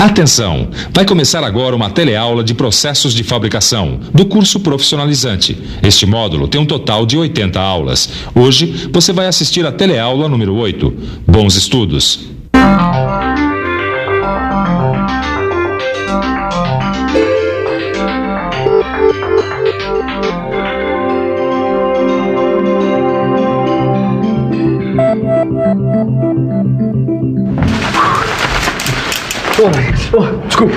Atenção! Vai começar agora uma teleaula de processos de fabricação do curso profissionalizante. Este módulo tem um total de 80 aulas. Hoje você vai assistir a teleaula número 8. Bons estudos! Desculpa,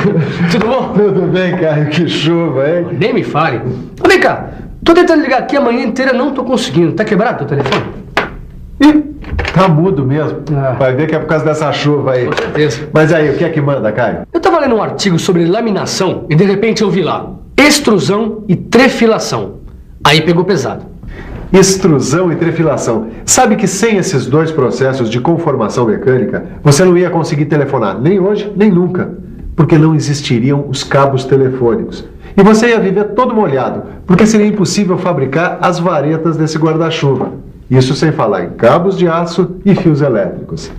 tudo bom? Tudo bem, Caio, que chuva, hein? Nem me fale. Vem cá, tô tentando ligar aqui a manhã inteira, não tô conseguindo. Tá quebrado teu telefone? Ih, tá mudo mesmo. Vai ver que é por causa dessa chuva aí. Com certeza. Mas aí, o que é que manda, Caio? Eu tava lendo um artigo sobre laminação e de repente eu vi lá extrusão e trefilação. Aí pegou pesado. Extrusão e trefilação. Sabe que sem esses dois processos de conformação mecânica, você não ia conseguir telefonar, nem hoje, nem nunca, porque não existiriam os cabos telefônicos. E você ia viver todo molhado, porque seria impossível fabricar as varetas desse guarda-chuva. Isso sem falar em cabos de aço e fios elétricos.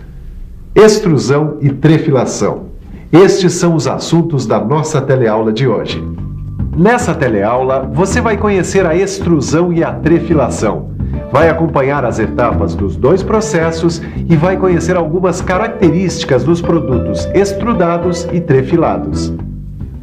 Extrusão e trefilação. Estes são os assuntos da nossa teleaula de hoje. Nessa teleaula, você vai conhecer a extrusão e a trefilação. Vai acompanhar as etapas dos dois processos e vai conhecer algumas características dos produtos extrudados e trefilados.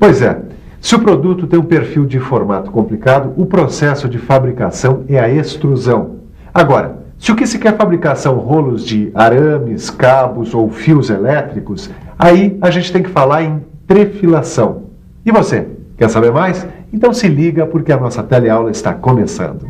Pois é, se o produto tem um perfil de formato complicado, o processo de fabricação é a extrusão. Agora, se o que se quer fabricar são rolos de arames, cabos ou fios elétricos, aí a gente tem que falar em trefilação. E você? Quer saber mais? Então se liga porque a nossa teleaula está começando.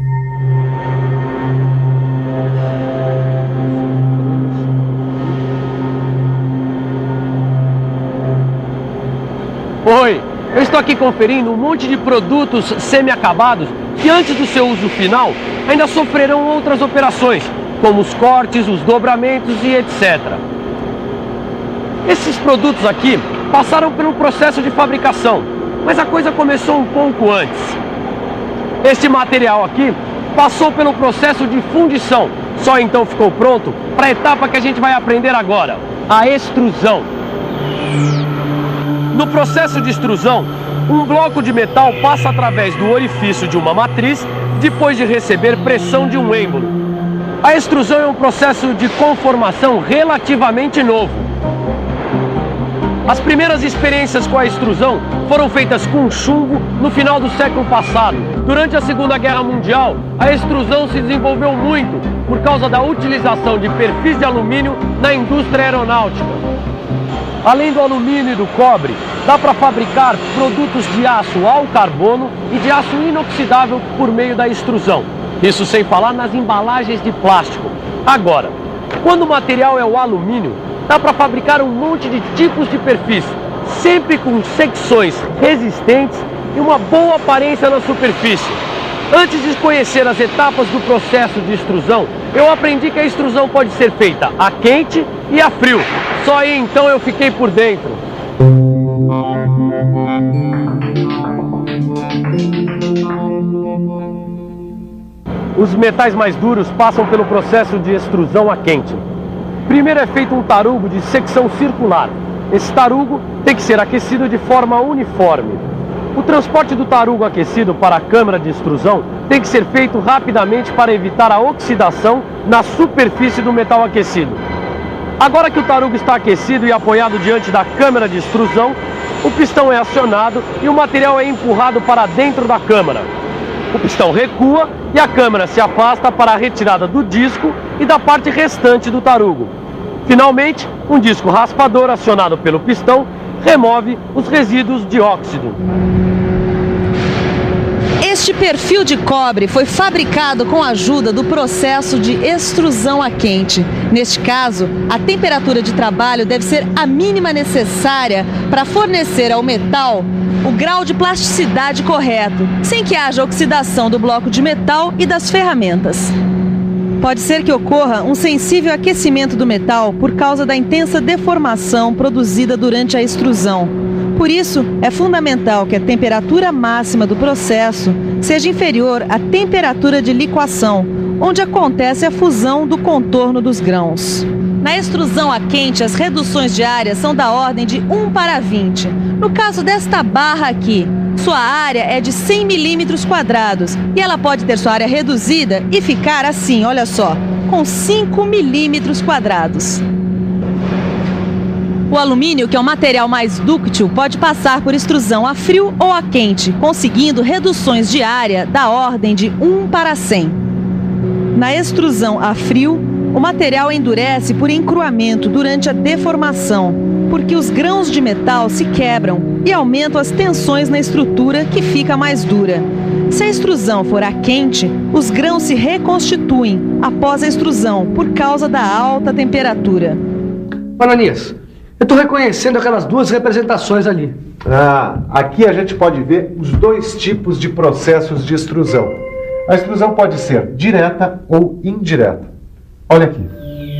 Oi, eu estou aqui conferindo um monte de produtos semi-acabados que antes do seu uso final ainda sofrerão outras operações, como os cortes, os dobramentos e etc. Esses produtos aqui passaram por um processo de fabricação, mas a coisa começou um pouco antes. Este material aqui passou pelo processo de fundição, só então ficou pronto para a etapa que a gente vai aprender agora, a extrusão. No processo de extrusão, um bloco de metal passa através do orifício de uma matriz depois de receber pressão de um êmbolo. A extrusão é um processo de conformação relativamente novo. As primeiras experiências com a extrusão foram feitas com chumbo no final do século passado. Durante a Segunda Guerra Mundial, a extrusão se desenvolveu muito por causa da utilização de perfis de alumínio na indústria aeronáutica. Além do alumínio e do cobre, dá para fabricar produtos de aço ao carbono e de aço inoxidável por meio da extrusão. Isso sem falar nas embalagens de plástico. Agora, quando o material é o alumínio, dá para fabricar um monte de tipos de perfis, sempre com secções resistentes e uma boa aparência na superfície. Antes de conhecer as etapas do processo de extrusão, eu aprendi que a extrusão pode ser feita a quente e a frio. Só aí então eu fiquei por dentro. Os metais mais duros passam pelo processo de extrusão a quente. Primeiro é feito um tarugo de secção circular. Esse tarugo tem que ser aquecido de forma uniforme. O transporte do tarugo aquecido para a câmara de extrusão tem que ser feito rapidamente para evitar a oxidação na superfície do metal aquecido. Agora que o tarugo está aquecido e apoiado diante da câmara de extrusão, o pistão é acionado e o material é empurrado para dentro da câmara. O pistão recua e a câmara se afasta para a retirada do disco e da parte restante do tarugo. Finalmente, um disco raspador acionado pelo pistão remove os resíduos de óxido. Este perfil de cobre foi fabricado com a ajuda do processo de extrusão a quente. Neste caso, a temperatura de trabalho deve ser a mínima necessária para fornecer ao metal o grau de plasticidade correto, sem que haja oxidação do bloco de metal e das ferramentas. Pode ser que ocorra um sensível aquecimento do metal por causa da intensa deformação produzida durante a extrusão. Por isso, é fundamental que a temperatura máxima do processo seja inferior à temperatura de liquação, onde acontece a fusão do contorno dos grãos. Na extrusão a quente, as reduções de área são da ordem de 1:20. No caso desta barra aqui, sua área é de 100 milímetros quadrados e ela pode ter sua área reduzida e ficar assim, olha só, com 5 milímetros quadrados. O alumínio, que é um material mais dúctil, pode passar por extrusão a frio ou a quente, conseguindo reduções de área da ordem de 1:100. Na extrusão a frio, o material endurece por encruamento durante a deformação, porque os grãos de metal se quebram e aumentam as tensões na estrutura, que fica mais dura. Se a extrusão for a quente, os grãos se reconstituem após a extrusão por causa da alta temperatura. Ananias, eu estou reconhecendo aquelas duas representações ali. Aqui a gente pode ver os dois tipos de processos de extrusão. A extrusão pode ser direta ou indireta. Olha aqui.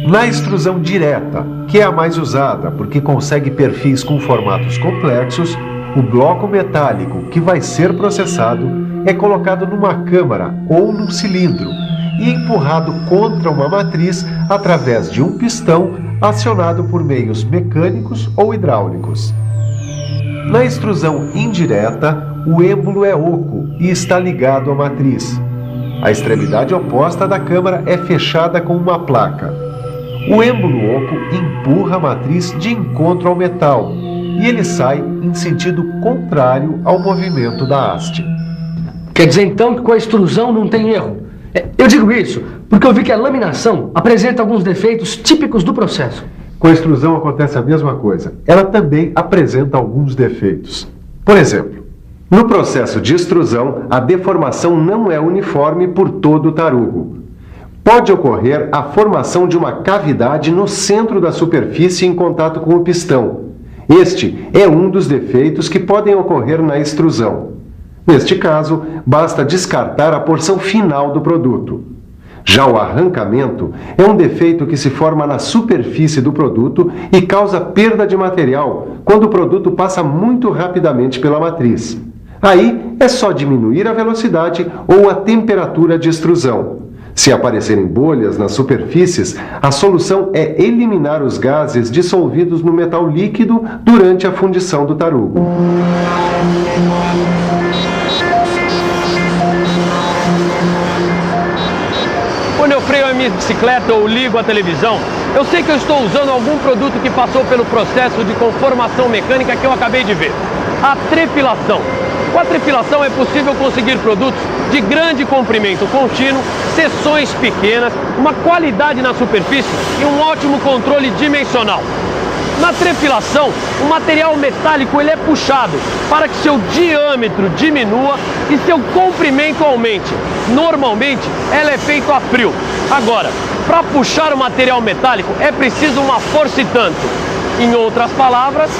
Na extrusão direta, que é a mais usada porque consegue perfis com formatos complexos, o bloco metálico que vai ser processado é colocado numa câmara ou num cilindro e empurrado contra uma matriz através de um pistão acionado por meios mecânicos ou hidráulicos. Na extrusão indireta, o êmbolo é oco e está ligado à matriz. A extremidade oposta da câmara é fechada com uma placa. O êmbolo oco empurra a matriz de encontro ao metal e ele sai em sentido contrário ao movimento da haste. Quer dizer então que com a extrusão não tem erro? Eu digo isso porque eu vi que a laminação apresenta alguns defeitos típicos do processo. Com a extrusão acontece a mesma coisa. Ela também apresenta alguns defeitos. Por exemplo, no processo de extrusão, a deformação não é uniforme por todo o tarugo. Pode ocorrer a formação de uma cavidade no centro da superfície em contato com o pistão. Este é um dos defeitos que podem ocorrer na extrusão. Neste caso, basta descartar a porção final do produto. Já o arrancamento é um defeito que se forma na superfície do produto e causa perda de material quando o produto passa muito rapidamente pela matriz. Aí é só diminuir a velocidade ou a temperatura de extrusão. Se aparecerem bolhas nas superfícies, a solução é eliminar os gases dissolvidos no metal líquido durante a fundição do tarugo. Quando eu freio a minha bicicleta ou ligo a televisão, eu sei que eu estou usando algum produto que passou pelo processo de conformação mecânica que eu acabei de ver. A trefilação. Com a trefilação é possível conseguir produtos de grande comprimento contínuo, seções pequenas, uma qualidade na superfície e um ótimo controle dimensional. Na trefilação, o material metálico ele é puxado para que seu diâmetro diminua e seu comprimento aumente. Normalmente, ela é feita a frio. Agora, para puxar o material metálico é preciso uma força e tanto. Em outras palavras...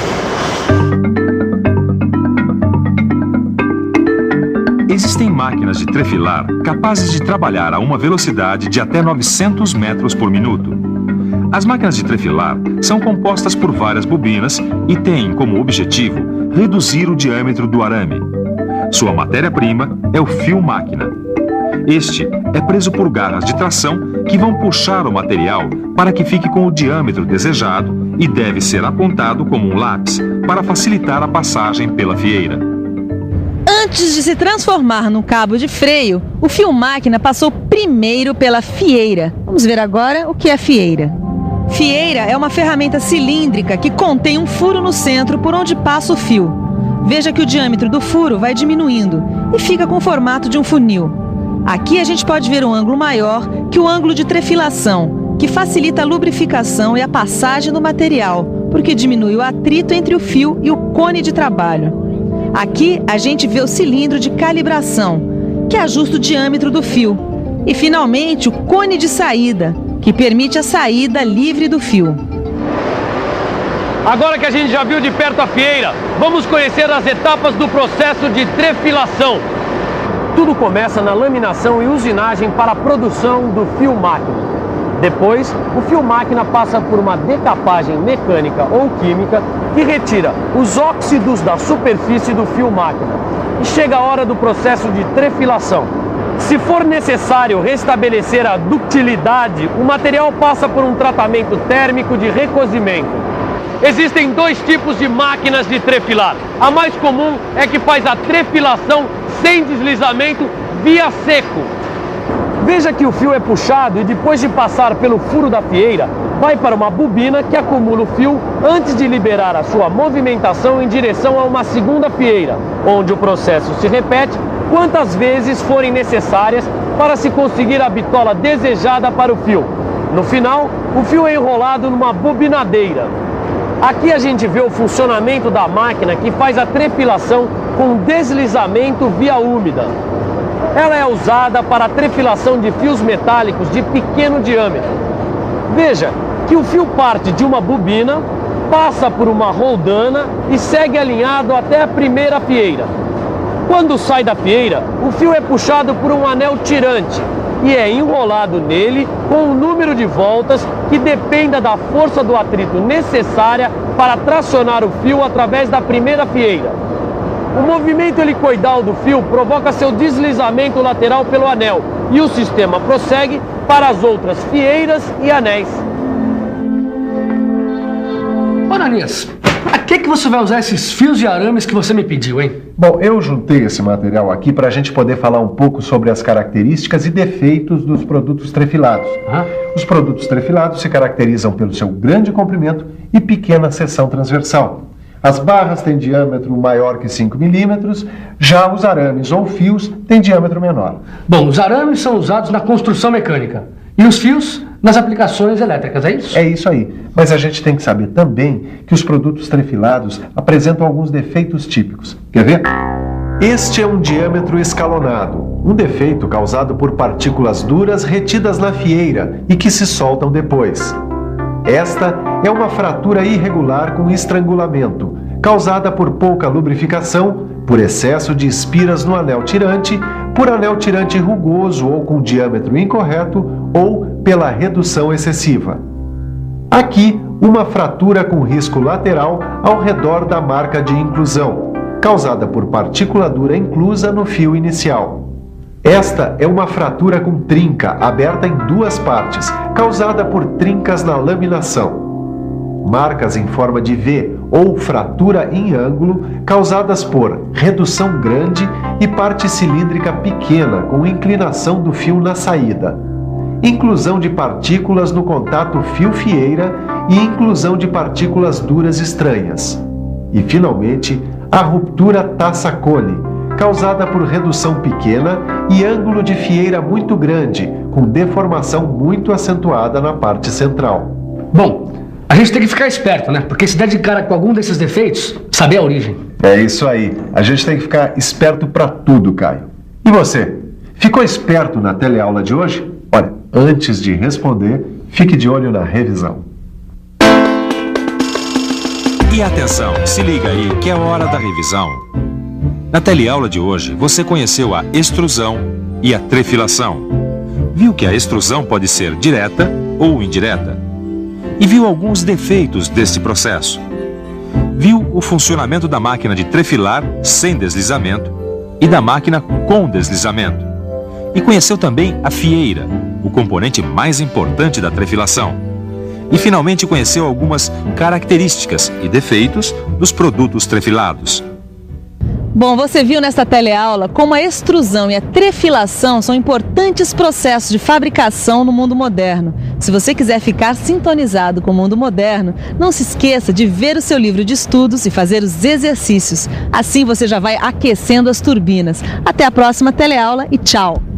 Existem máquinas de trefilar capazes de trabalhar a uma velocidade de até 900 metros por minuto. As máquinas de trefilar são compostas por várias bobinas e têm como objetivo reduzir o diâmetro do arame. Sua matéria-prima é o fio-máquina. Este é preso por garras de tração que vão puxar o material para que fique com o diâmetro desejado e deve ser apontado como um lápis para facilitar a passagem pela fieira. Antes de se transformar num cabo de freio, o fio-máquina passou primeiro pela fieira. Vamos ver agora o que é fieira. Fieira é uma ferramenta cilíndrica que contém um furo no centro por onde passa o fio. Veja que o diâmetro do furo vai diminuindo e fica com o formato de um funil. Aqui a gente pode ver um ângulo maior que o ângulo de trefilação, que facilita a lubrificação e a passagem do material, porque diminui o atrito entre o fio e o cone de trabalho. Aqui a gente vê o cilindro de calibração, que ajusta o diâmetro do fio. E finalmente o cone de saída, que permite a saída livre do fio. Agora que a gente já viu de perto a fieira, vamos conhecer as etapas do processo de trefilação. Tudo começa na laminação e usinagem para a produção do fio-máquina. Depois, o fio-máquina passa por uma decapagem mecânica ou química que retira os óxidos da superfície do fio-máquina. E chega a hora do processo de trefilação. Se for necessário restabelecer a ductilidade, o material passa por um tratamento térmico de recozimento. Existem dois tipos de máquinas de trefilar. A mais comum é que faz a trefilação sem deslizamento via seco. Veja que o fio é puxado e depois de passar pelo furo da fieira, vai para uma bobina que acumula o fio antes de liberar a sua movimentação em direção a uma segunda fieira, onde o processo se repete quantas vezes forem necessárias para se conseguir a bitola desejada para o fio. No final, o fio é enrolado numa bobinadeira. Aqui a gente vê o funcionamento da máquina que faz a trefilação com deslizamento via úmida. Ela é usada para a trefilação de fios metálicos de pequeno diâmetro. Veja que o fio parte de uma bobina, passa por uma roldana e segue alinhado até a primeira fieira. Quando sai da fieira, o fio é puxado por um anel tirante e é enrolado nele com um número de voltas que dependa da força do atrito necessária para tracionar o fio através da primeira fieira. O movimento helicoidal do fio provoca seu deslizamento lateral pelo anel e o sistema prossegue para as outras fieiras e anéis. Ô, Ananias, pra que você vai usar esses fios de arames que você me pediu, hein? Bom, eu juntei esse material aqui para a gente poder falar um pouco sobre as características e defeitos dos produtos trefilados. Os produtos trefilados se caracterizam pelo seu grande comprimento e pequena seção transversal. As barras têm diâmetro maior que 5 milímetros, já os arames ou fios têm diâmetro menor. Bom, os arames são usados na construção mecânica e os fios nas aplicações elétricas, é isso? É isso aí. Mas a gente tem que saber também que os produtos trefilados apresentam alguns defeitos típicos. Quer ver? Este é um diâmetro escalonado, um defeito causado por partículas duras retidas na fieira e que se soltam depois. Esta é uma fratura irregular com estrangulamento, causada por pouca lubrificação, por excesso de espiras no anel tirante, por anel tirante rugoso ou com diâmetro incorreto ou pela redução excessiva. Aqui, uma fratura com risco lateral ao redor da marca de inclusão, causada por partícula dura inclusa no fio inicial. Esta é uma fratura com trinca aberta em duas partes, causada por trincas na laminação. Marcas em forma de V ou fratura em ângulo, causadas por redução grande e parte cilíndrica pequena com inclinação do fio na saída. Inclusão de partículas no contato fio-fieira e inclusão de partículas duras estranhas. E, finalmente, a ruptura taça-cone, causada por redução pequena e ângulo de fieira muito grande, com deformação muito acentuada na parte central. Bom, a gente tem que ficar esperto, né? Porque se der de cara com algum desses defeitos, saber a origem. É isso aí. A gente tem que ficar esperto para tudo, Caio. E você? Ficou esperto na teleaula de hoje? Olha, antes de responder, fique de olho na revisão. E atenção, se liga aí que é hora da revisão. Na teleaula de hoje, você conheceu a extrusão e a trefilação. Viu que a extrusão pode ser direta ou indireta. E viu alguns defeitos desse processo. Viu o funcionamento da máquina de trefilar sem deslizamento e da máquina com deslizamento. E conheceu também a fieira, o componente mais importante da trefilação. E finalmente conheceu algumas características e defeitos dos produtos trefilados. Bom, você viu nesta teleaula como a extrusão e a trefilação são importantes processos de fabricação no mundo moderno. Se você quiser ficar sintonizado com o mundo moderno, não se esqueça de ver o seu livro de estudos e fazer os exercícios. Assim você já vai aquecendo as turbinas. Até a próxima teleaula e tchau!